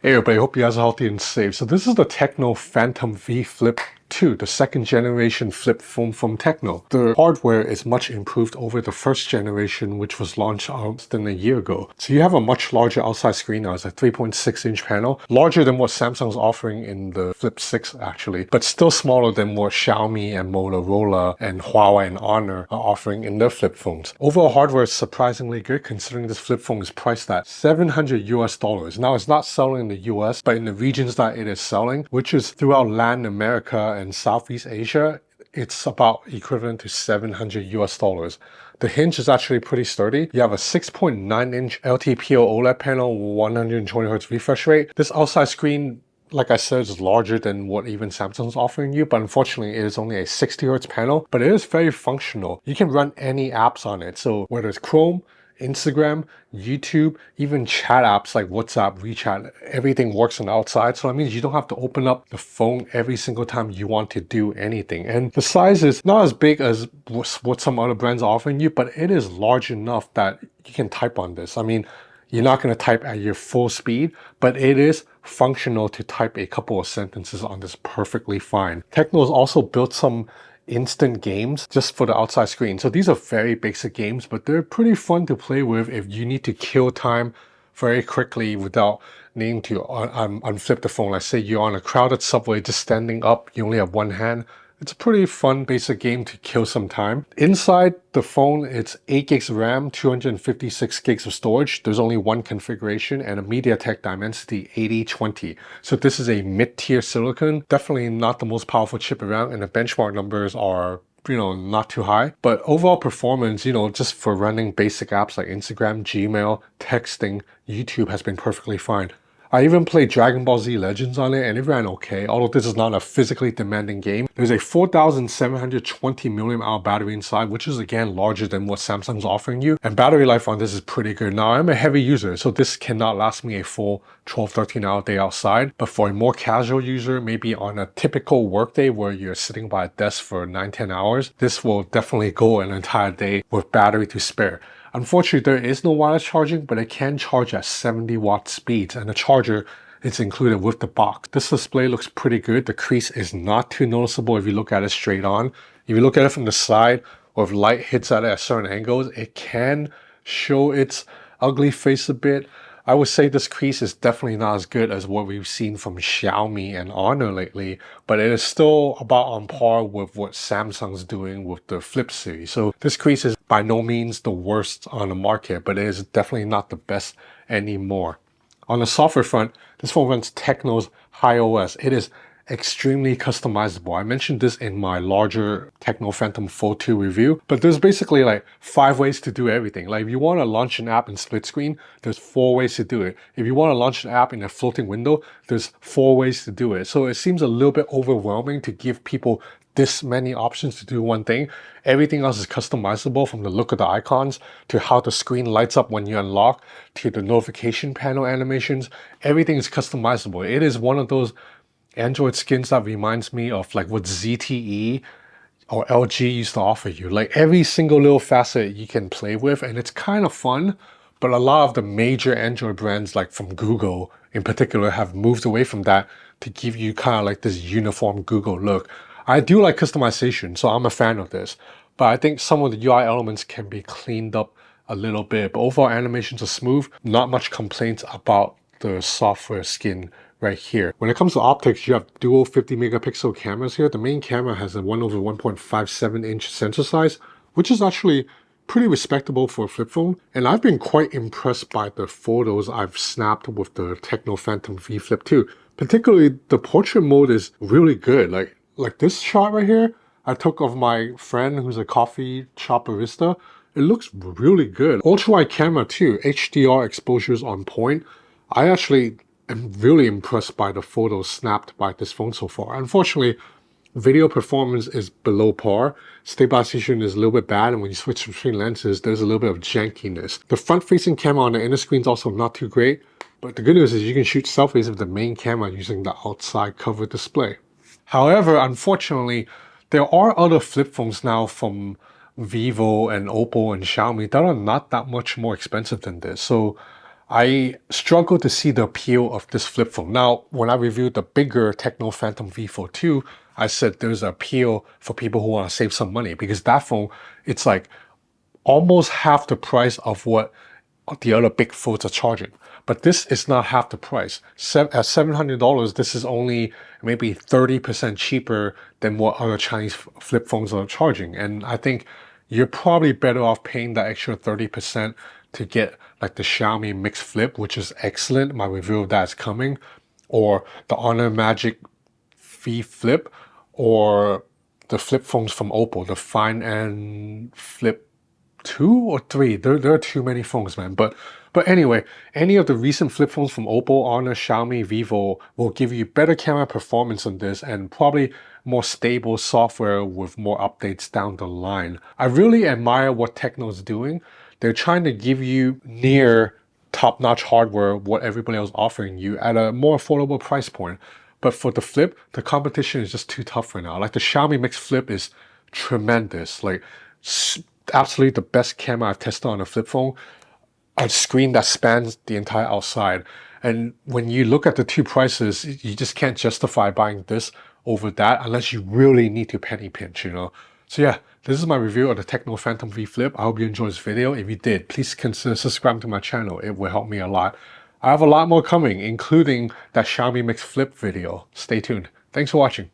Hey everybody, hope you guys are healthy and safe. So this is the Tecno Phantom V Flip 2, the second generation flip phone from Tecno. The hardware is much improved over the first generation, which was launched less than a year ago. So you have a much larger outside screen now. It's a 3.6-inch panel, larger than what Samsung's offering in the Flip 6 actually, but still smaller than what Xiaomi and Motorola and Huawei and Honor are offering in their flip phones. Overall hardware is surprisingly good considering this flip phone is priced at $700 US. Now it's not selling in the US, but in the regions that it is selling, which is throughout Latin America and Southeast Asia, it's about equivalent to $700 US. The hinge is actually pretty sturdy. You have a 6.9-inch LTPO OLED panel, 120Hz refresh rate. This outside screen, like I said, is larger than what even Samsung's offering you, but unfortunately it is only a 60Hz panel, but it is very functional. You can run any apps on it. So whether it's Chrome, Instagram, YouTube, even chat apps like WhatsApp, WeChat, everything works on the outside. So that means you don't have to open up the phone every single time you want to do anything. And the size is not as big as what some other brands are offering you, but it is large enough that you can type on this. I mean, you're not going to type at your full speed, but it is functional to type a couple of sentences on this perfectly fine. Tecno's also built some instant games just for the outside screen. So these are very basic games, but they're pretty fun to play with if you need to kill time very quickly without needing to unflip the phone. Let's say you're on a crowded subway just standing up, you only have one hand. It's a pretty fun basic game to kill some time. Inside the phone, it's 8 gigs of RAM, 256 gigs of storage. There's only one configuration and a Mediatek Dimensity 8020. So this is a mid-tier silicon, definitely not the most powerful chip around, and the benchmark numbers are not too high, but overall performance, just for running basic apps like Instagram, Gmail, texting, YouTube has been perfectly fine. I even played Dragon Ball Z Legends on it and it ran okay, although this is not a physically demanding game. There's a 4720 mAh battery inside, which is again larger than what Samsung's offering you, and battery life on this is pretty good. Now I'm a heavy user, so this cannot last me a full 12-13 hour day outside, but for a more casual user, maybe on a typical workday where you're sitting by a desk for 9-10 hours, this will definitely go an entire day with battery to spare. Unfortunately, there is no wireless charging, but it can charge at 70 watt speeds, and the charger is included with the box. This display looks pretty good. The crease is not too noticeable if you look at it straight on. If you look at it from the side, or if light hits at it at certain angles, it can show its ugly face a bit. I would say this crease is definitely not as good as what we've seen from Xiaomi and Honor lately, but it is still about on par with what Samsung's doing with the Flip series. So this crease is by no means the worst on the market, but it is definitely not the best anymore. On the software front, this phone runs Tecno's HiOS. It is extremely customizable. I mentioned this in my larger Tecno Phantom Fold 2 review, but there's basically like 5 ways to do everything. Like if you want to launch an app in split screen, there's 4 ways to do it. If you want to launch an app in a floating window, there's 4 ways to do it. So it seems a little bit overwhelming to give people this many options to do one thing. Everything else is customizable, from the look of the icons to how the screen lights up when you unlock to the notification panel animations. Everything is customizable. It is one of those Android skins that reminds me of like what ZTE or LG used to offer you. Like every single little facet you can play with, and it's kind of fun, but a lot of the major Android brands, like from Google in particular, have moved away from that to give you kind of like this uniform Google look. I do like customization, so I'm a fan of this, but I think some of the UI elements can be cleaned up a little bit, but overall animations are smooth. Not much complaints about the software skin right here. When it comes to optics, you have dual 50 megapixel cameras here. The main camera has a 1/1.57-inch sensor size, which is actually pretty respectable for a flip phone. And I've been quite impressed by the photos I've snapped with the Tecno Phantom V Flip 2. Particularly, the portrait mode is really good. Like this shot right here, I took of my friend who's a coffee shop barista. It looks really good. Ultra-wide camera too, HDR exposures on point. I actually am really impressed by the photos snapped by this phone so far. Unfortunately, video performance is below par. Stabilization is a little bit bad, and when you switch between lenses, there's a little bit of jankiness. The front-facing camera on the inner screen is also not too great, but the good news is you can shoot selfies with the main camera using the outside cover display. However, unfortunately, there are other flip phones now from Vivo and Oppo and Xiaomi that are not that much more expensive than this. So I struggle to see the appeal of this flip phone. Now, when I reviewed the bigger Tecno Phantom V Fold 2, I said there's an appeal for people who want to save some money because that phone, it's like almost half the price of what the other big phones are charging. But this is not half the price. At $700, this is only maybe 30% cheaper than what other Chinese flip phones are charging. And I think you're probably better off paying that extra 30% to get like the Xiaomi Mix Flip, which is excellent. My review of that is coming. Or the Honor Magic V Flip, or the flip phones from Oppo, the Find and Flip 2 or 3. There are too many phones, man. But anyway, any of the recent flip phones from Oppo, Honor, Xiaomi, Vivo will give you better camera performance on this and probably more stable software with more updates down the line. I really admire what Tecno's doing. They're trying to give you near top-notch hardware, what everybody else is offering you at a more affordable price point. But for the Flip, the competition is just too tough right now. Like the Xiaomi Mix Flip is tremendous. Like absolutely the best camera I've tested on a flip phone. A screen that spans the entire outside. And when you look at the two prices, you just can't justify buying this over that unless you really need to penny pinch, you know. So yeah, this is my review of the Tecno Phantom V Flip. I hope you enjoyed this video. If you did, please consider subscribing to my channel. It will help me a lot. I have a lot more coming, including that Xiaomi Mix Flip video. Stay tuned. Thanks for watching.